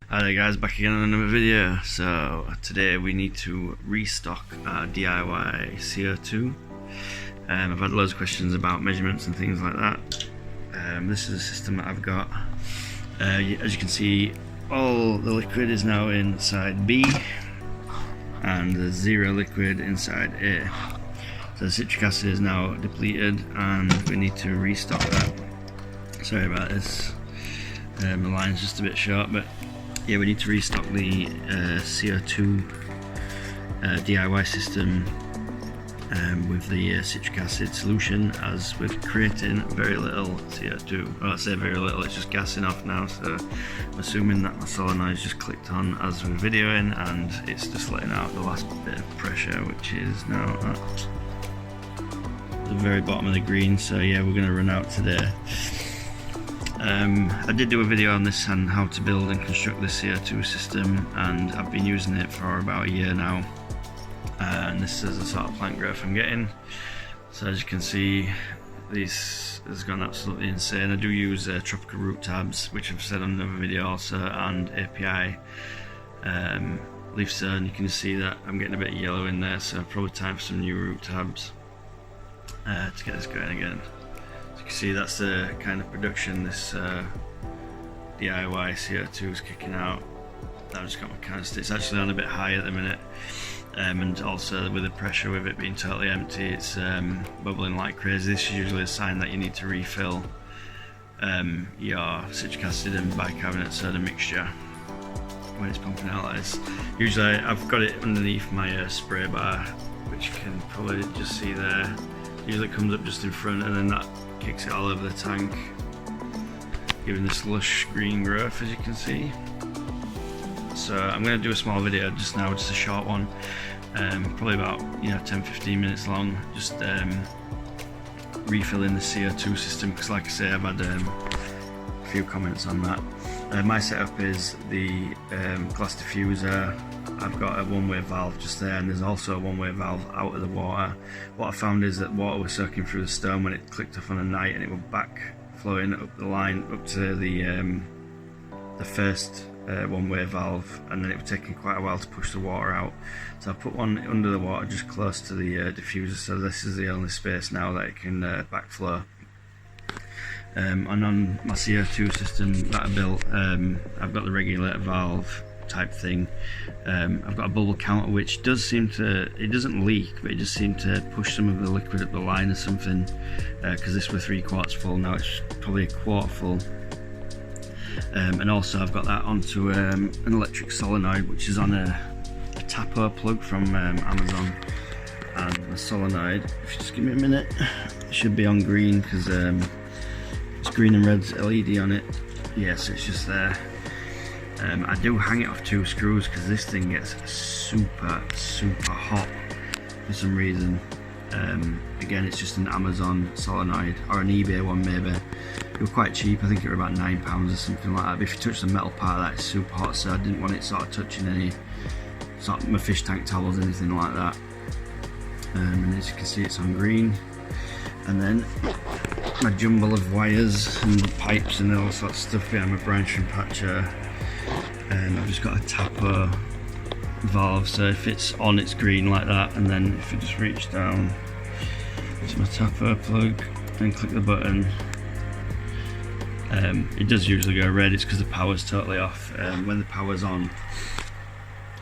Hi there guys, back again on another video. So today we need to restock our DIY CO2. I've had loads of questions about measurements and things like that. This is a system that I've got. As you can see, all the liquid is now inside B and there's zero liquid inside A. So the citric acid is now depleted and we need to restock that. Sorry about this, the line's just a bit short, but yeah, we need to restock the CO2 DIY system with the citric acid solution, as we're creating very little CO2. Well, I say very little, it's just gassing off now, so I'm assuming that my solenoid's just clicked on as we're videoing and it's just letting out the last bit of pressure, which is now at the very bottom of the green. So yeah, we're going to run out today. I did do a video on this and how to build and construct the CO2 system, and I've been using it for about a year now, and this is the sort of plant growth I'm getting. So as you can see, this has gone absolutely insane. I do use tropical root tabs, which I've said on another video also, and API leaf zone. You can see that I'm getting a bit of yellow in there, so probably time for some new root tabs to get this going again. You can see that's the kind of production this DIY CO2 is kicking out. I've just got my canister. It's actually on a bit high at the minute, and also with the pressure, with it being totally empty, it's bubbling like crazy. This is usually a sign that you need to refill your citric acid and bicarbonate soda mixture when it's pumping out like this. Usually I've got it underneath my spray bar, which you can probably just see there. Usually it comes up just in front and then that kicks it all over the tank, giving this lush green growth, as you can see. So I'm going to do a small video just now, just a short one, probably about 10-15 minutes long, just refilling the CO2 system, because like I say, I've had a few comments on that. My setup is the glass diffuser. I've got a one-way valve just there, and there's also a one-way valve out of the water. What I found is that water was soaking through the stone when it clicked off on a night, and it was back flowing up the line up to the first one-way valve, and then it was taking quite a while to push the water out. So I put one under the water just close to the diffuser, so this is the only space now that it can backflow. And on my CO2 system that I built, I've got the regulator valve type thing. I've got a bubble counter which does seem to, it doesn't leak, but it just seemed to push some of the liquid up the line or something, because this was 3/4 full, now it's probably a quarter full. And also I've got that onto an electric solenoid which is on a tapo plug from Amazon, and the solenoid, if you just give me a minute, it should be on green because it's green and red's LED on it. Yes, it's just there. I do hang it off 2 screws because this thing gets super hot for some reason. Again, it's just an Amazon solenoid, or an eBay one maybe. They were quite cheap, I think it were about £9 or something like that, but if you touch the metal part of that, it's super hot, so I didn't want it sort of touching any sort of my fish tank towels, anything like that. And as you can see, it's on green. And then my jumble of wires and pipes and all sorts of stuff behind my branch and patcher. I've just got a tapo valve, so if it's on, it's green like that, and then if you just reach down to my tapo plug and click the button, it does usually go red. It's because the power's totally off. When the power's on,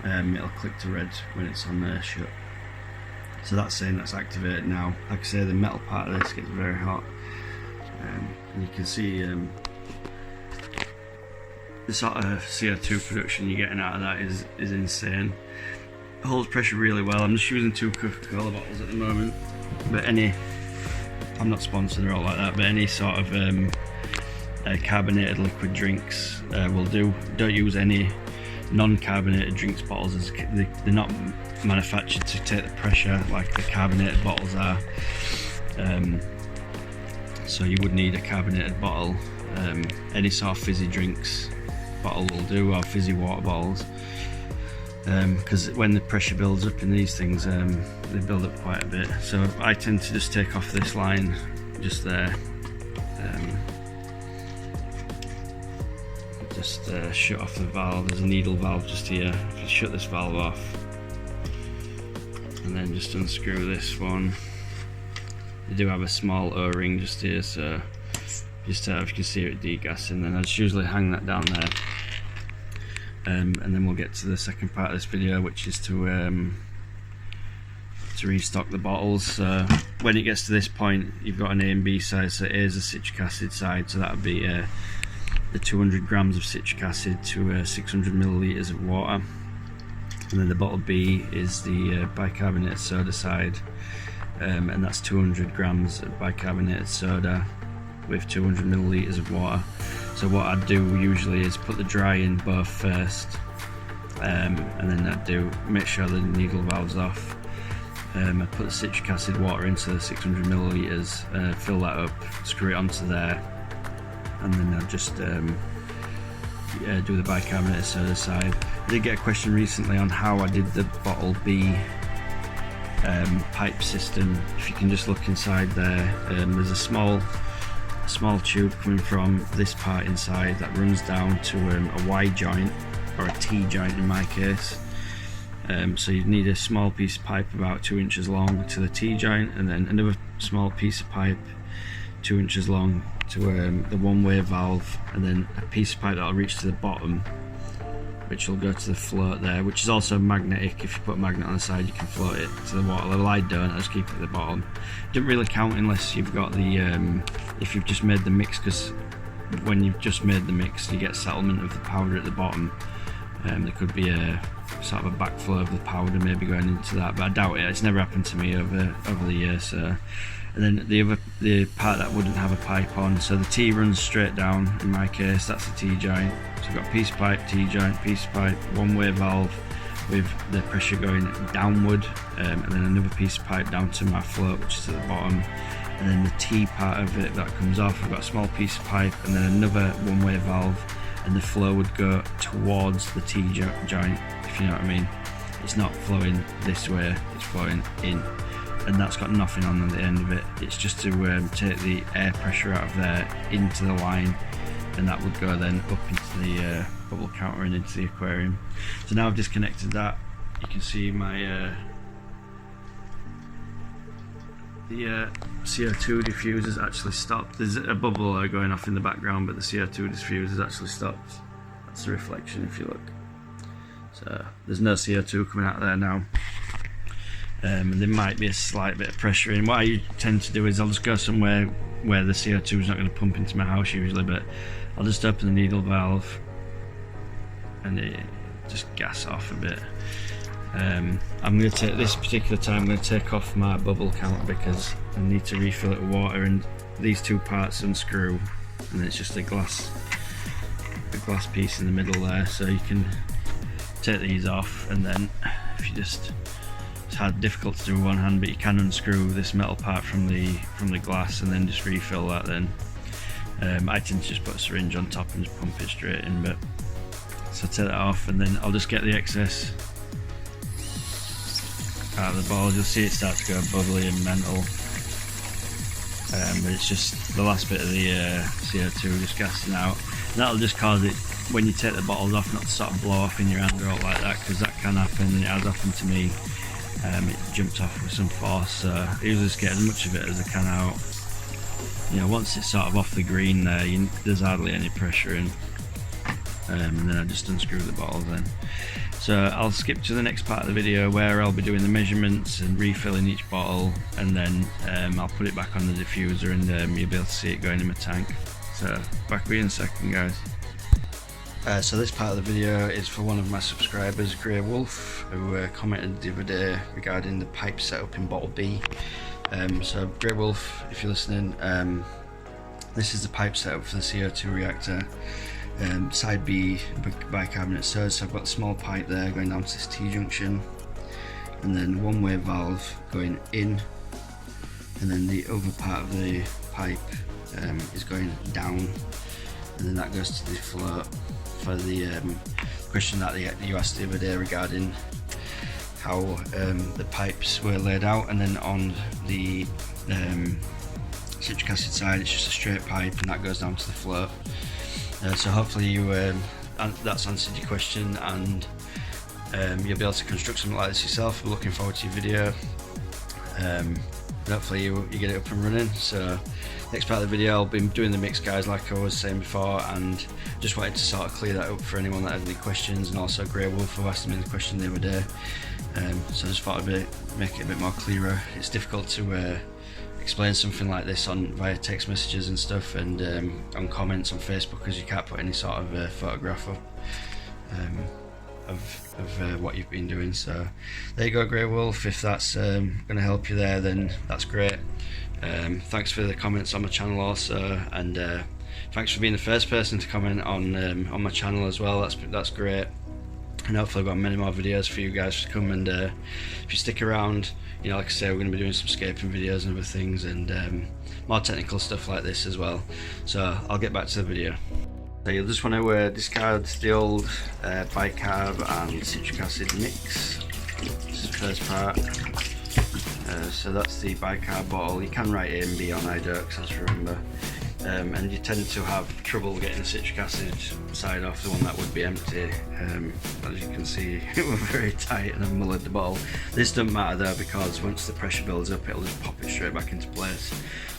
it'll click to red when it's on there shut. So that's saying that's activated now. Like I say, the metal part of this gets very hot, and you can see the sort of CO2 production you're getting out of that is insane. It holds pressure really well. I'm just using 2 Coca-Cola bottles at the moment, but I'm not sponsored or all like that, but any sort of carbonated liquid drinks will do. Don't use any non-carbonated drinks bottles, as they're not manufactured to take the pressure like the carbonated bottles are. So you would need a carbonated bottle. Any sort of fizzy drinks bottle will do, or fizzy water bottles, because when the pressure builds up in these things, they build up quite a bit. So I tend to just take off this line just there, just shut off the valve. There's a needle valve just here. If you shut this valve off and then just unscrew this one, you do have a small O-ring just here, so just if you can see it degassing, then I just usually hang that down there. And then we'll get to the second part of this video, which is to restock the bottles. So when it gets to this point, you've got an A and B side. So A is a citric acid side, so that would be the 200 grams of citric acid to 600 milliliters of water, and then the bottle B is the bicarbonate soda side, and that's 200 grams of bicarbonate soda with 200 milliliters of water. So what I'd do usually is put the dry in both first, and then I'd make sure the needle valve's off. I'd put the citric acid water into the 600 milliliters, fill that up, screw it onto there, and then I'd just do the bicarbonate soda side. I did get a question recently on how I did the bottle B pipe system. If you can just look inside there, there's a small tube coming from this part inside that runs down to a Y joint, or a T joint in my case. So you need a small piece of pipe about 2 inches long to the T joint, and then another small piece of pipe 2 inches long to the one-way valve, and then a piece of pipe that'll reach to the bottom, which will go to the float there, which is also magnetic. If you put a magnet on the side, you can float it to the water level. I don't, I just keep it at the bottom. Doesn't really count unless you've got the if you've just made the mix, because when you've just made the mix you get settlement of the powder at the bottom. There could be a sort of a backflow of the powder maybe going into that, but I doubt it. It's never happened to me over the years. So, and then the part that wouldn't have a pipe on, so the T runs straight down. In my case, that's the T joint. So I've got a piece of pipe, T joint, piece of pipe, one-way valve with the pressure going downward, and then another piece of pipe down to my float, which is at the bottom. And then the T part of it that comes off, I've got a small piece of pipe, and then another one-way valve, and the flow would go towards the T joint, if you know what I mean. It's not flowing this way, it's flowing in, and that's got nothing on the end of it. It's just to take the air pressure out of there into the line, and that would go then up into the bubble counter and into the aquarium. So now I've disconnected that. You can see my the CO2 diffuser's actually stopped. There's a bubble going off in the background, but the CO2 diffuser's actually stopped. That's the reflection if you look. So there's no CO2 coming out of there now. And there might be a slight bit of pressure in. What I tend to do is I'll just go somewhere where the CO2 is not going to pump into my house usually, but I'll just open the needle valve and it just gas off a bit. I'm going to take this particular time, I'm going to take off my bubble counter because I need to refill it with water, and these two parts unscrew, and then it's just a glass piece in the middle there. So you can take these off, and then if you just, it's hard, difficult to do with one hand, but you can unscrew this metal part from the glass and then just refill that. Then I tend to just put a syringe on top and just pump it straight in. But so take that off, and then I'll just get the excess out of the bottle. You'll see it start to go bubbly and mental, but it's just the last bit of the CO2 just gassing out, and that'll just cause it, when you take the bottles off, not to sort of blow off in your hand or all like that, because that can happen, and it has happened to me. It jumped off with some force, so I usually just get as much of it as I can out. You know, once it's sort of off the green there, there's hardly any pressure in, and then I just unscrew the bottles then. So I'll skip to the next part of the video where I'll be doing the measurements and refilling each bottle, and then I'll put it back on the diffuser, and you'll be able to see it going in my tank. So back with you in a second, guys. So this part of the video is for one of my subscribers, Grey Wolf, who commented the other day regarding the pipe setup in bottle B. So Grey Wolf, if you're listening, this is the pipe setup for the CO2 reactor. Side B, bicarbonate soda, so I've got a small pipe there going down to this T junction, and then one-way valve going in, and then the other part of the pipe is going down, and then that goes to the float. For the question that you asked the other day regarding how the pipes were laid out, and then on the citric acid side it's just a straight pipe, and that goes down to the float. So hopefully you that's answered your question, and you'll be able to construct something like this yourself. We're looking forward to your video, and hopefully you get it up and running. So next part of the video I'll be doing the mix, guys, like I was saying before, and just wanted to sort of clear that up for anyone that had any questions, and also Grey Wolf, who asked me the question the other day. So I just thought I'd make it a bit more clearer. It's difficult to explain something like this via text messages and stuff, and on comments on Facebook, because you can't put any sort of photograph up of what you've been doing. So there you go, Grey Wolf. If that's going to help you there, then that's great. Thanks for the comments on my channel also, and thanks for being the first person to comment on my channel as well. That's great. And hopefully I've got many more videos for you guys to come, and if you stick around, you know, like I say, we're going to be doing some scaping videos and other things, and more technical stuff like this as well. So I'll get back to the video. So you'll just want to discard the old bicarb and citric acid mix. This is the first part. So that's the bicarb bottle. You can write A and B on iDocs, as remember. And you tend to have trouble getting the citric acid side off, the one that would be empty. As you can see, we're very tight and I've mullered the bottle. This doesn't matter though, because once the pressure builds up, it'll just pop it straight back into place.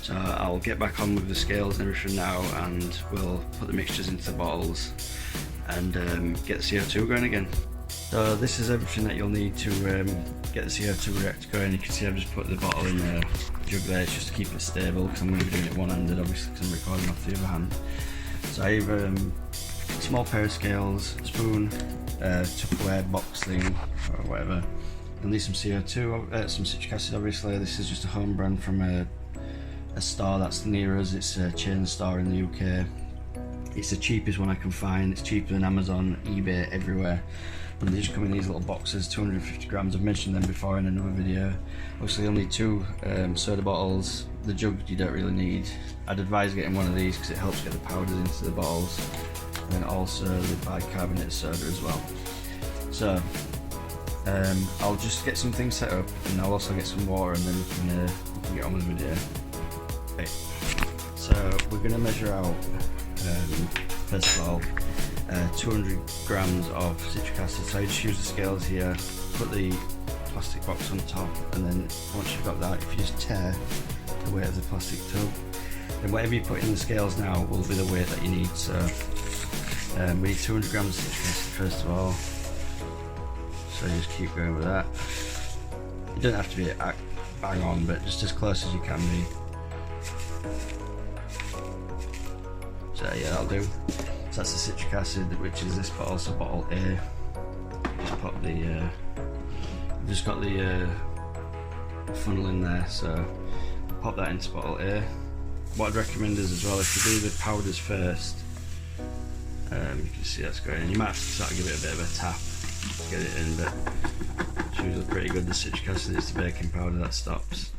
So I'll get back on with the scales and everything now, and we'll put the mixtures into the bottles and get the CO2 going again. So this is everything that you'll need to get the CO2 reactor going. You can see I've just put the bottle in the jug there, it's just to keep it stable, because I'm going to be doing it one-handed, obviously, because I'm recording off the other hand. So I have a small pair of scales, a spoon, Tupperware box thing, or whatever. You'll need some CO2, some citric acid obviously. This is just a home brand from a store that's near us. It's a chain store in the UK. It's the cheapest one I can find. It's cheaper than Amazon, eBay, everywhere. And they just come in these little boxes, 250 grams. I've mentioned them before in another video. Obviously you'll need 2 soda bottles. The jug you don't really need. I'd advise getting one of these because it helps get the powders into the bottles. And then also the bicarbonate soda as well. So I'll just get some things set up, and I'll also get some water, and then we can get on with the video. Okay. So we're going to measure out, first of all, 200 grams of citric acid. So I just use the scales here, put the plastic box on top, and then once you've got that, if you just tear the weight of the plastic tub, then whatever you put in the scales now will be the weight that you need. So we need 200 grams of citric acid first of all. So you just keep going with that. You don't have to be bang on, but just as close as you can be. So yeah, that'll do. So that's the citric acid, which is this bottle, so bottle A. Just pop the, I've just got the funnel in there, so pop that into bottle A. What I'd recommend is as well, if you do the powders first, you can see that's going in. You might have to sort of give it a bit of a tap to get it in, but it's usually pretty good. The citric acid is the baking powder that stops.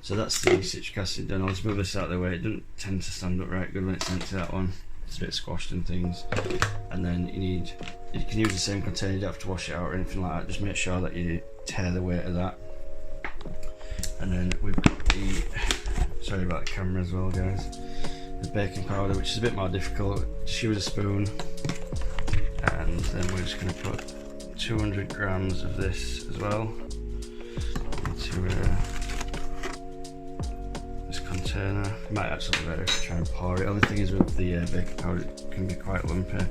So that's the citric acid done. I'll just move this out of the way. It doesn't tend to stand up right good when it's empty, that one. It's a bit squashed and things. And then you can use the same container, you don't have to wash it out or anything like that. Just make sure that you tear the weight of that. And then we've got the, sorry about the camera as well guys, the baking powder, which is a bit more difficult. Just use a spoon, and then we're just going to put 200 grams of this as well into this container. It might actually be better if you try and pour it. The only thing is with the baking powder, it can be quite lumpy.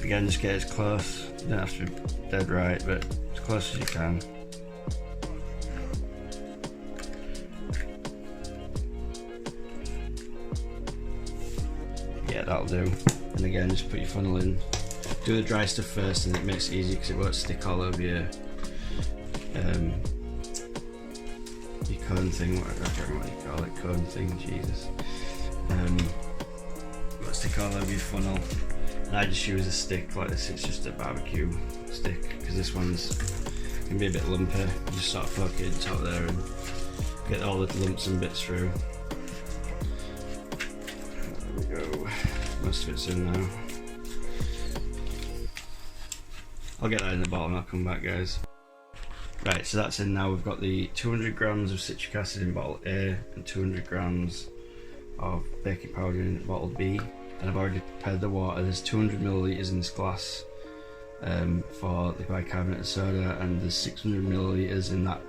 Again, just get as close, you don't have to be dead right, but as close as you can. Yeah, that'll do. And again, just put your funnel in. Do the dry stuff first, and it makes it easy because it won't stick all over your cone thing, whatever, I don't know what you call it, cone thing, Jesus. It won't stick all over your funnel. And I just use a stick like this, it's just a barbecue stick, because this one's can be a bit lumpy. You just sort of poke it in top there and get all the lumps and bits through. There we go. Most of it's in now. I'll get that in the bottom, I'll come back guys. Right, so that's in now. We've got the 200 grams of citric acid in bottle A and 200 grams of baking powder in bottle B. and I've already prepared the water. There's 200 millilitres in this glass for the bicarbonate of soda, and there's 600 millilitres in that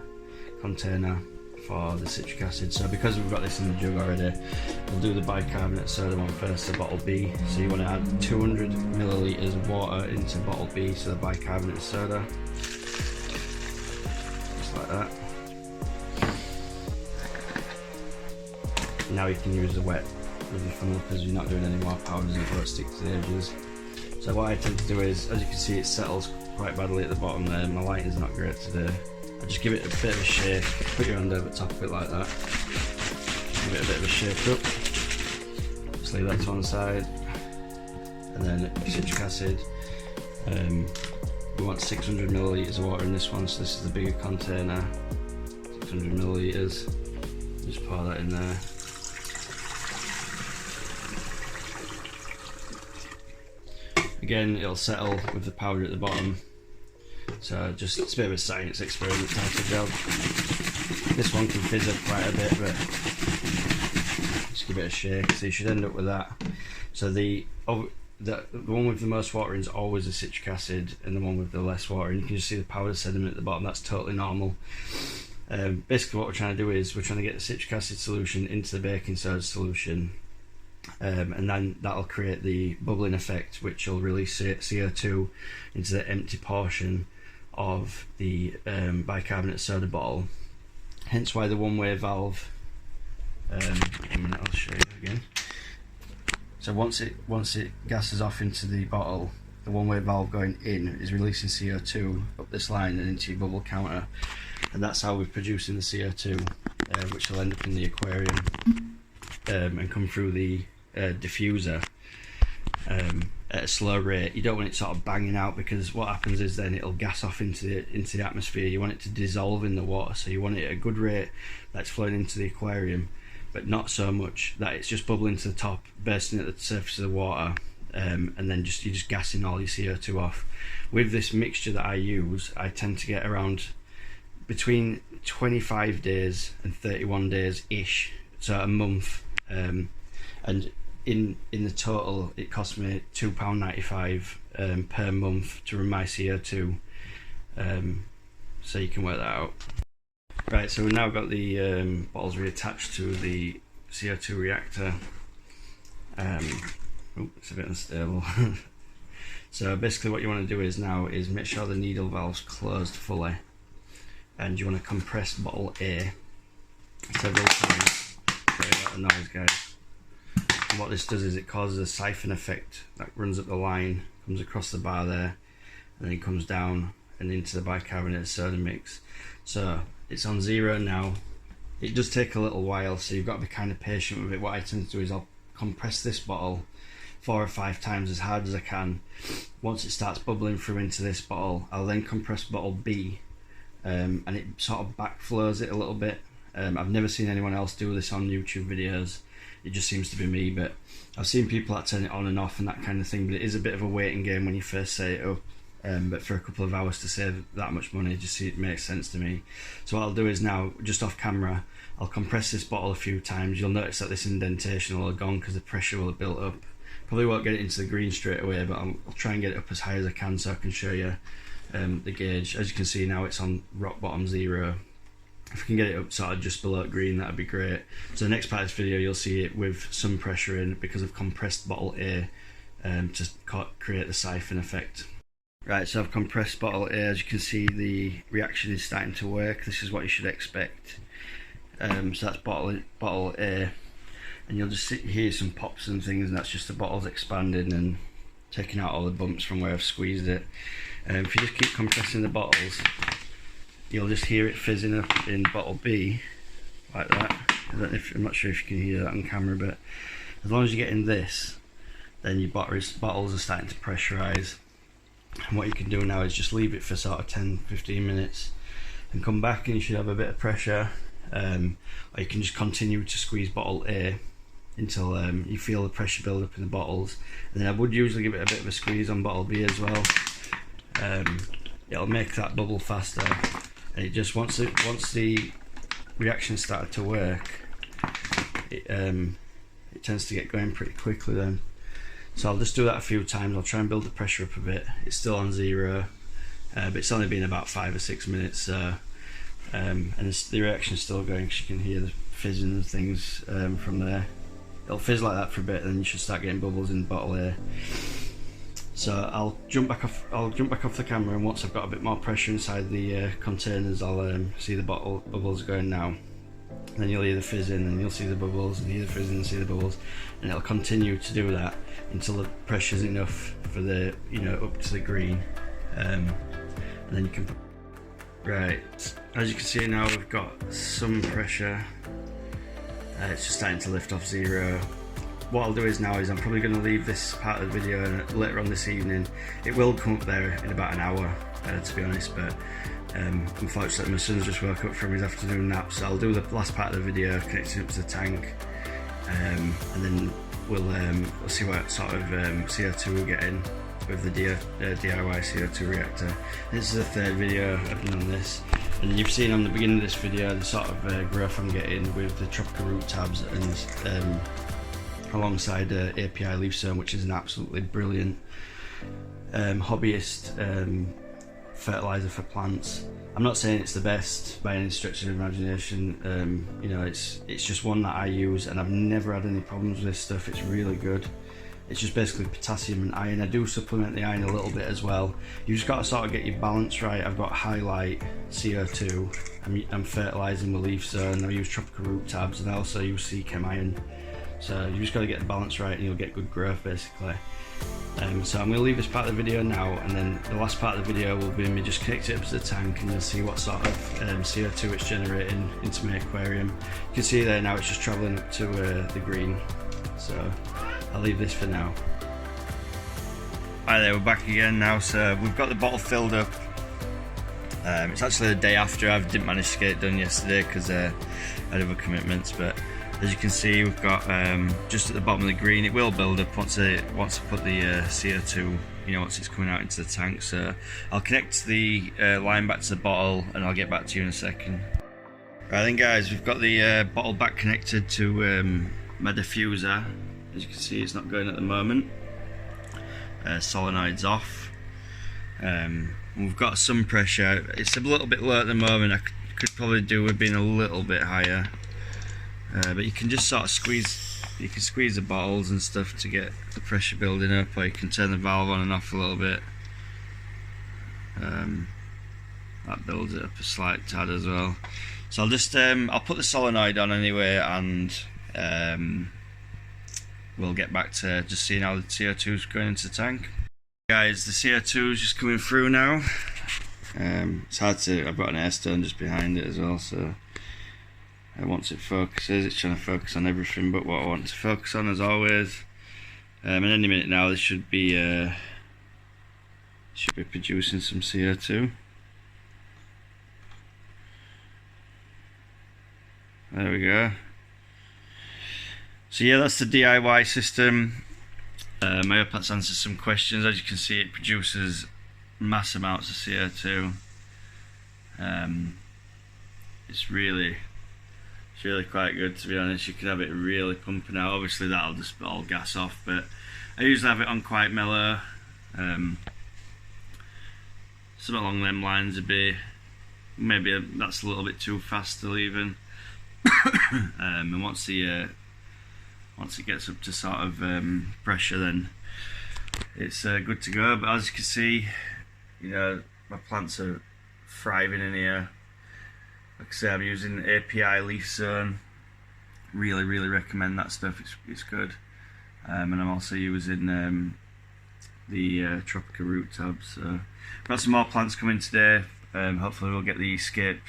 container for the citric acid. So because we've got this in the jug already, we'll do the bicarbonate soda one first, the bottle B. So you want to add 200 millilitres of water into bottle B, so the bicarbonate soda, just like that. Now you can use the wet with the funnel because you're not doing any more powders and it won't stick to the edges. So what I tend to do is, as you can see, it settles quite badly at the bottom there. My lighting's not great today. I just give it a bit of a shake, put your hand over the top of it like that, give it a bit of a shake up, just leave that to one side, and then citric acid. We want 600 millilitres of water in this one, so this is the bigger container, 600 millilitres, just pour that in there. Again, it'll settle with the powder at the bottom. So just, it's a bit of a science experiment type of job. This one can fizz up quite a bit, but just give it a shake. So you should end up with that. So the one with the most water in is always the citric acid, and the one with the less water, and you can just see the powder sediment at the bottom. That's totally normal. Basically what we're trying to do is we're trying to get the citric acid solution into the baking soda solution, and then that'll create the bubbling effect, which will release CO2 into the empty portion of the bicarbonate soda bottle. Hence why the one-way valve, a minute, I'll show you again. So once it gases off into the bottle, the one-way valve going in is releasing CO2 up this line and into your bubble counter, and that's how we're producing the CO2, which will end up in the aquarium and come through the diffuser at a slow rate. You don't want it sort of banging out, because what happens is then it'll gas off into the atmosphere. You want it to dissolve in the water, so you want it at a good rate that's flowing into the aquarium, but not so much that it's just bubbling to the top, bursting at the surface of the water, and then you're just gassing all your CO2 off. With this mixture that I use, I tend to get around between 25 days and 31 days ish, so a month, and in the total it cost me £2.95 per month to run my CO2, so you can work that out. Right, so we've now got the bottles reattached to the CO2 reactor. It's a bit unstable. So basically what you want to do is make sure the needle valve's closed fully, and you want to compress bottle A several times. Sorry about the noise, guys. And what this does is it causes a siphon effect that runs up the line, comes across the bar there, and then comes down and into the bicarbonate soda mix. So it's on 0 now. It does take a little while, so you've got to be kind of patient with it. What I tend to do is I'll compress this bottle 4 or 5 times as hard as I can. Once it starts bubbling through into this bottle, I'll then compress bottle B, and it sort of backflows it a little bit. I've never seen anyone else do this on YouTube videos. It just seems to be me, but I've seen people that turn it on and off and that kind of thing, but it is a bit of a waiting game when you first set it up. But for a couple of hours to save that much money, it makes sense to me. So what I'll do is now, just off camera, I'll compress this bottle a few times. You'll notice that this indentation will have gone because the pressure will have built up. Probably won't get it into the green straight away, but I'll try and get it up as high as I can so I can show you the gauge. As you can see now, it's on rock bottom 0. If we can get it up sort of just below green, that'd be great. So the next part of this video, you'll see it with some pressure in because I've compressed bottle A to create the siphon effect. Right, so I've compressed bottle A. As you can see, the reaction is starting to work. This is what you should expect. So that's bottle A, and you'll just hear some pops and things, and that's just the bottles expanding and taking out all the bumps from where I've squeezed it. If you just keep compressing the bottles, you'll just hear it fizzing up in bottle B, like that. I'm not sure if you can hear that on camera, but as long as you're getting this, then your bottles are starting to pressurise. And what you can do now is just leave it for sort of 10-15 minutes and come back, and you should have a bit of pressure, or you can just continue to squeeze bottle A until you feel the pressure build up in the bottles. And then I would usually give it a bit of a squeeze on bottle B as well. It'll make that bubble faster, and it just once the reaction started to work, it tends to get going pretty quickly then. So I'll just do that a few times. I'll try and build the pressure up a bit. It's still on 0, but it's only been about 5 or 6 minutes, and the reaction's still going, because you can hear the fizzing and things from there. It'll fizz like that for a bit, and then you should start getting bubbles in the bottle here. So I'll jump back off the camera, and once I've got a bit more pressure inside the containers, I'll see the bubbles going now. And then you'll hear the fizzing, and you'll see the bubbles, and hear the fizzing, and see the bubbles, and it'll continue to do that until the pressure's enough for the, up to the green, and then you can. Right, as you can see now, we've got some pressure. It's just starting to lift off 0. What I'll do is I'm probably going to leave this part of the video, and later on this evening it will come up there in about an hour, to be honest, but unfortunately my son's just woke up from his afternoon nap, so I'll do the last part of the video connecting up to the tank, and then we'll see what sort of CO2 we're getting with the DIY CO2 reactor. This is the 3rd video I've done on this, and you've seen on the beginning of this video the sort of growth I'm getting with the tropical root tabs, and alongside API leaf zone, which is an absolutely brilliant hobbyist fertilizer for plants. I'm not saying it's the best by any stretch of the imagination. It's just one that I use, and I've never had any problems with this stuff. It's really good. It's just basically potassium and iron. I do supplement the iron a little bit as well. You just got to sort of get your balance right. I've got highlight, CO2, I'm fertilising with leaf zone, I use tropical root tabs, and I also use chem iron. So you just got to get the balance right, and you'll get good growth basically. So I'm going to leave this part of the video now, and then the last part of the video will be me just connect it up to the tank, and you'll see what sort of CO2 it's generating into my aquarium. You can see there now it's just travelling up to the green. So I'll leave this for now. Hi there, we're back again now. So we've got the bottle filled up. It's actually the day after. I didn't manage to get it done yesterday because I had other commitments, but as you can see, we've got just at the bottom of the green. It will build up once I put the CO2, once it's coming out into the tank. So I'll connect the line back to the bottle, and I'll get back to you in a second. Right then, guys, we've got the bottle back connected to my diffuser. As you can see, it's not going at the moment. Solenoid's off. We've got some pressure. It's a little bit low at the moment. I could probably do with being a little bit higher. But you can just sort of squeeze the bottles and stuff to get the pressure building up, or you can turn the valve on and off a little bit. That builds it up a slight tad as well. So I'll just I'll put the solenoid on anyway, and we'll get back to just seeing how the CO2 is going into the tank. Guys, the CO2 is just coming through now. It's hard to, I've got an air stone just behind it as well, so once it focuses, it's trying to focus on everything but what I want to focus on, as always. And any minute now this should be producing some CO2. There we go. So yeah, that's the DIY system. I hope that's answered some questions. As you can see, it produces mass amounts of CO2. It's really quite good, to be honest. You can have it really pumping out. Obviously that'll just all gas off, but I usually have it on quite mellow. Something along them lines would be, maybe that's a little bit too fast still even. And once it gets up to sort of pressure, then it's good to go. But as you can see, my plants are thriving in here. Like I say, I'm using API leaf zone. Really recommend that stuff. It's good. And I'm also using the tropical root tabs. So I've got some more plants coming today. Hopefully we'll get the escape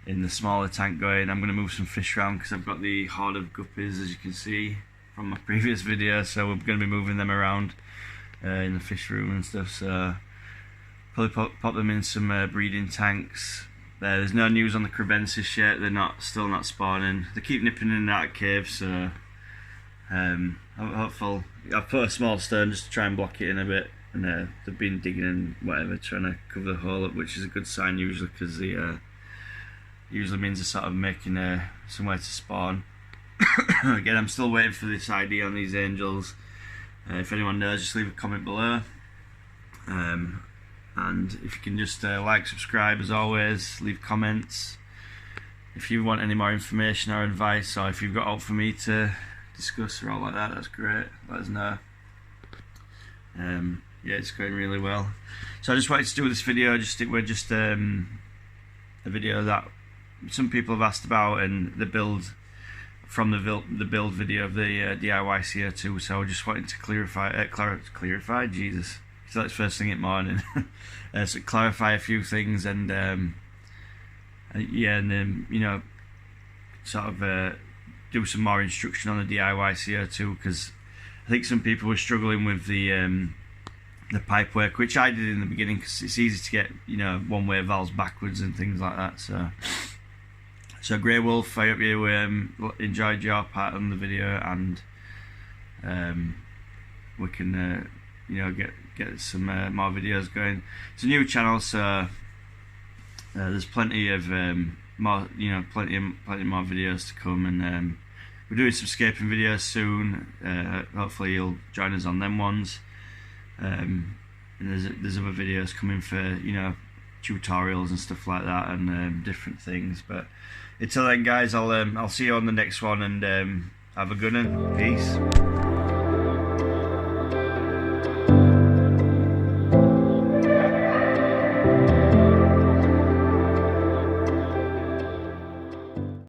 in the smaller tank going. I'm going to move some fish around because I've got the horde of guppies, as you can see from my previous video, so we're going to be moving them around in the fish room and stuff. So probably pop them in some breeding tanks. There's no news on the crevensis yet. They're still not spawning. They keep nipping in and out of caves, so I'm hopeful. I've put a small stone just to try and block it in a bit, and they've been digging in whatever, trying to cover the hole up, which is a good sign usually, because the usually means they're sort of making somewhere to spawn. Again, I'm still waiting for this ID on these angels. If anyone knows, just leave a comment below. And if you can just like, subscribe as always, leave comments. If you want any more information or advice, or if you've got out for me to discuss or all like that, that's great, let us know. Yeah, it's going really well. So I just wanted to do this video, a video that some people have asked about, and the build from the build video of the DIY CO2. So I just wanted to clarify, Jesus, so that's first thing in the morning. So clarify a few things, and yeah, and you know, sort of do some more instruction on the DIY CO2, because I think some people were struggling with the pipe work, which I did in the beginning, because it's easy to get, you know, one-way valves backwards and things like that. So Grey Wolf, I hope you enjoyed your part on the video, and we can you know, get some more videos going. It's a new channel, so there's plenty of more, you know, plenty more videos to come, and we're doing some scaping videos soon. Hopefully you'll join us on them ones. And there's other videos coming for, you know, tutorials and stuff like that, and different things. But until then, guys, I'll see you on the next one, and have a good one. Peace.